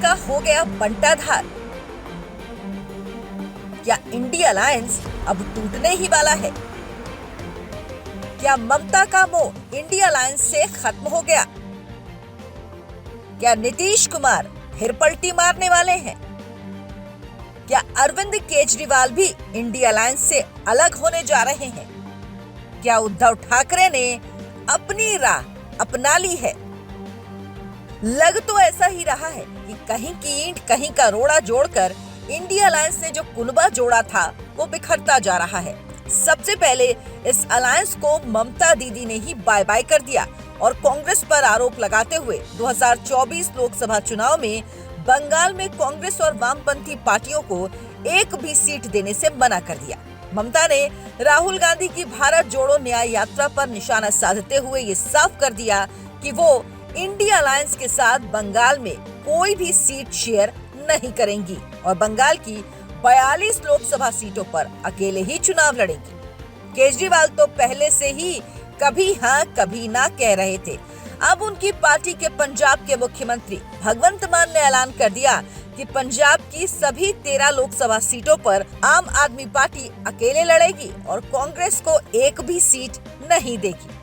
का हो गया बंटाधार। क्या इंडिया अलायंस अब टूटने ही वाला है? क्या ममता का मोह इंडिया अलायंस से खत्म हो गया? क्या नीतीश कुमार फिर पलटी मारने वाले हैं? क्या अरविंद केजरीवाल भी इंडिया अलायंस से अलग होने जा रहे हैं? क्या उद्धव ठाकरे ने अपनी राह अपना ली है? लग तो ऐसा ही रहा है कि कहीं की ईंट कहीं का रोड़ा जोड़कर इंडिया अलायंस ने जो कुनबा जोड़ा था वो बिखरता जा रहा है। सबसे पहले इस अलायंस को ममता दीदी ने ही बाय बाय कर दिया और कांग्रेस पर आरोप लगाते हुए 2024 लोकसभा चुनाव में बंगाल में कांग्रेस और वामपंथी पार्टियों को एक भी सीट देने से मना कर दिया। ममता ने राहुल गांधी की भारत जोड़ो न्याय यात्रा पर निशाना साधते हुए ये साफ कर दिया कि वो इंडिया अलायंस के साथ बंगाल में कोई भी सीट शेयर नहीं करेंगी और बंगाल की 42 लोकसभा सीटों पर अकेले ही चुनाव लड़ेंगी। केजरीवाल तो पहले से ही कभी हाँ कभी ना कह रहे थे। अब उनकी पार्टी के पंजाब के मुख्यमंत्री भगवंत मान ने ऐलान कर दिया कि पंजाब की सभी 13 लोकसभा सीटों पर आम आदमी पार्टी अकेले लड़ेगी और कांग्रेस को एक भी सीट नहीं देगी।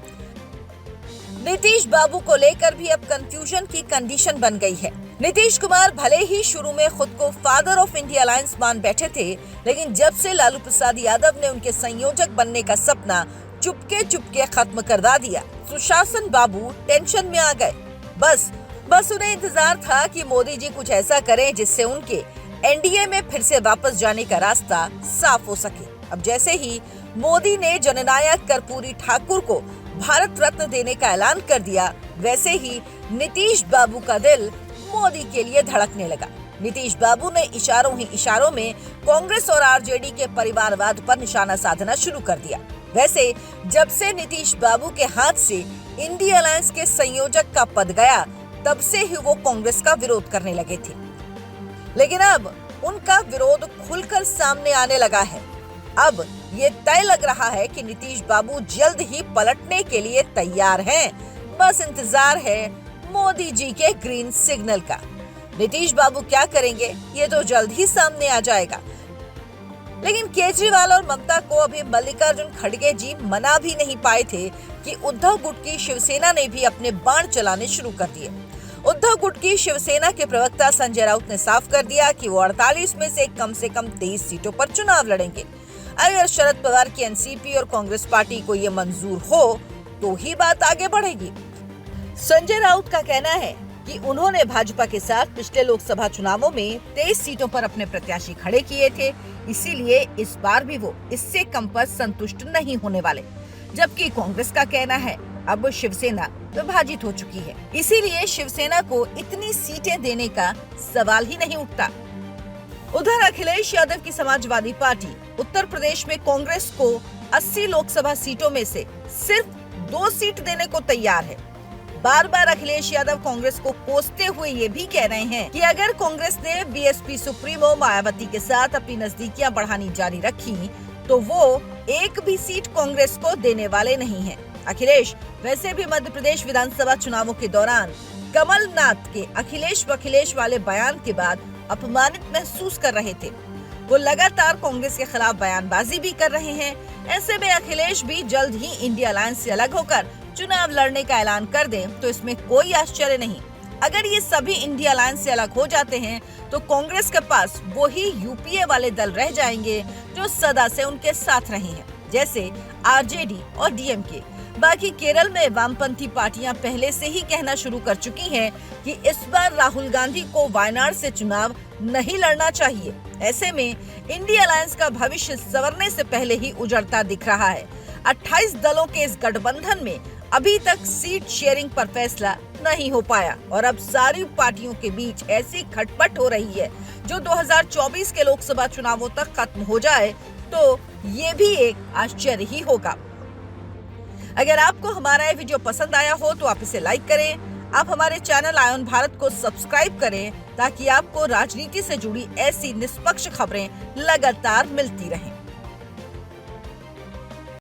नीतीश बाबू को लेकर भी अब कंफ्यूजन की कंडीशन बन गई है। नीतीश कुमार भले ही शुरू में खुद को फादर ऑफ इंडिया अलायंस मान बैठे थे, लेकिन जब से लालू प्रसाद यादव ने उनके संयोजक बनने का सपना चुपके चुपके खत्म करवा दिया, सुशासन बाबू टेंशन में आ गए। बस उन्हें इंतजार था कि मोदी जी कुछ ऐसा करें जिससे उनके एनडीए में फिर से वापस जाने का रास्ता साफ हो सके। अब जैसे ही मोदी ने जननायक कर्पूरी ठाकुर को भारत रत्न देने का ऐलान कर दिया, वैसे ही नीतीश बाबू का दिल मोदी के लिए धड़कने लगा। नीतीश बाबू ने इशारों में कांग्रेस और आरजेडी के परिवारवाद पर निशाना साधना शुरू कर दिया। वैसे जब से नीतीश बाबू के हाथ से इंडिया अलायंस के संयोजक का पद गया, तब से ही वो कांग्रेस का विरोध करने लगे थे, लेकिन अब उनका विरोध खुलकर सामने आने लगा है। अब ये तय लग रहा है कि नीतीश बाबू जल्द ही पलटने के लिए तैयार हैं। बस इंतजार है मोदी जी के ग्रीन सिग्नल का। नीतीश बाबू क्या करेंगे ये तो जल्द ही सामने आ जाएगा। लेकिन केजरीवाल और ममता को अभी मल्लिकार्जुन खड़गे जी मना भी नहीं पाए थे कि उद्धव गुट की शिवसेना ने भी अपने बाण चलाने शुरू कर दिए। उद्धव गुट की शिवसेना के प्रवक्ता संजय राउत ने साफ कर दिया कि वो 48 में से कम 23 सीटों पर चुनाव लड़ेंगे। अगर शरद पवार की एनसीपी और कांग्रेस पार्टी को ये मंजूर हो तो ही बात आगे बढ़ेगी। संजय राउत का कहना है कि उन्होंने भाजपा के साथ पिछले लोकसभा चुनावों में 23 सीटों पर अपने प्रत्याशी खड़े किए थे, इसीलिए इस बार भी वो इससे कम पर संतुष्ट नहीं होने वाले। जबकि कांग्रेस का कहना है अब शिवसेना विभाजित हो चुकी है, इसीलिए शिवसेना को इतनी सीटें देने का सवाल ही नहीं उठता। उधर अखिलेश यादव की समाजवादी पार्टी उत्तर प्रदेश में कांग्रेस को 80 लोकसभा सीटों में से सिर्फ 2 सीट देने को तैयार है। बार बार अखिलेश यादव कांग्रेस को कोसते हुए ये भी कह रहे हैं कि अगर कांग्रेस ने बीएसपी सुप्रीमो मायावती के साथ अपनी नजदीकियां बढ़ानी जारी रखी तो वो एक भी सीट कांग्रेस को देने वाले नहीं हैं। अखिलेश वैसे भी मध्य प्रदेश विधानसभा चुनावों के दौरान कमलनाथ के अखिलेश वाले बयान के बाद अपमानित महसूस कर रहे थे। वो लगातार कांग्रेस के खिलाफ बयानबाजी भी कर रहे हैं। ऐसे में अखिलेश भी जल्द ही इंडिया अलायंस से अलग होकर चुनाव लड़ने का ऐलान कर दें तो इसमें कोई आश्चर्य नहीं। अगर ये सभी इंडिया अलायंस से अलग हो जाते हैं तो कांग्रेस के पास वो ही यूपीए वाले दल रह जाएंगे जो सदा से उनके साथ रहे हैं, जैसे आरजेडी और डीएमके। बाकी केरल में वामपंथी पार्टियां पहले से ही कहना शुरू कर चुकी हैं कि इस बार राहुल गांधी को वायनाड से चुनाव नहीं लड़ना चाहिए। ऐसे में इंडिया अलायंस का भविष्य संवरने से पहले ही उजड़ता दिख रहा है। 28 दलों के इस गठबंधन में अभी तक सीट शेयरिंग पर फैसला नहीं हो पाया और अब सारी पार्टियों के बीच ऐसी खटपट हो रही है जो 2024 के लोकसभा चुनावों तक खत्म हो जाए तो ये भी एक आश्चर्य ही होगा। अगर आपको हमारा ये वीडियो पसंद आया हो तो आप इसे लाइक करें। आप हमारे चैनल आयन भारत को सब्सक्राइब करें ताकि आपको राजनीति से जुड़ी ऐसी निष्पक्ष खबरें लगातार मिलती रहें।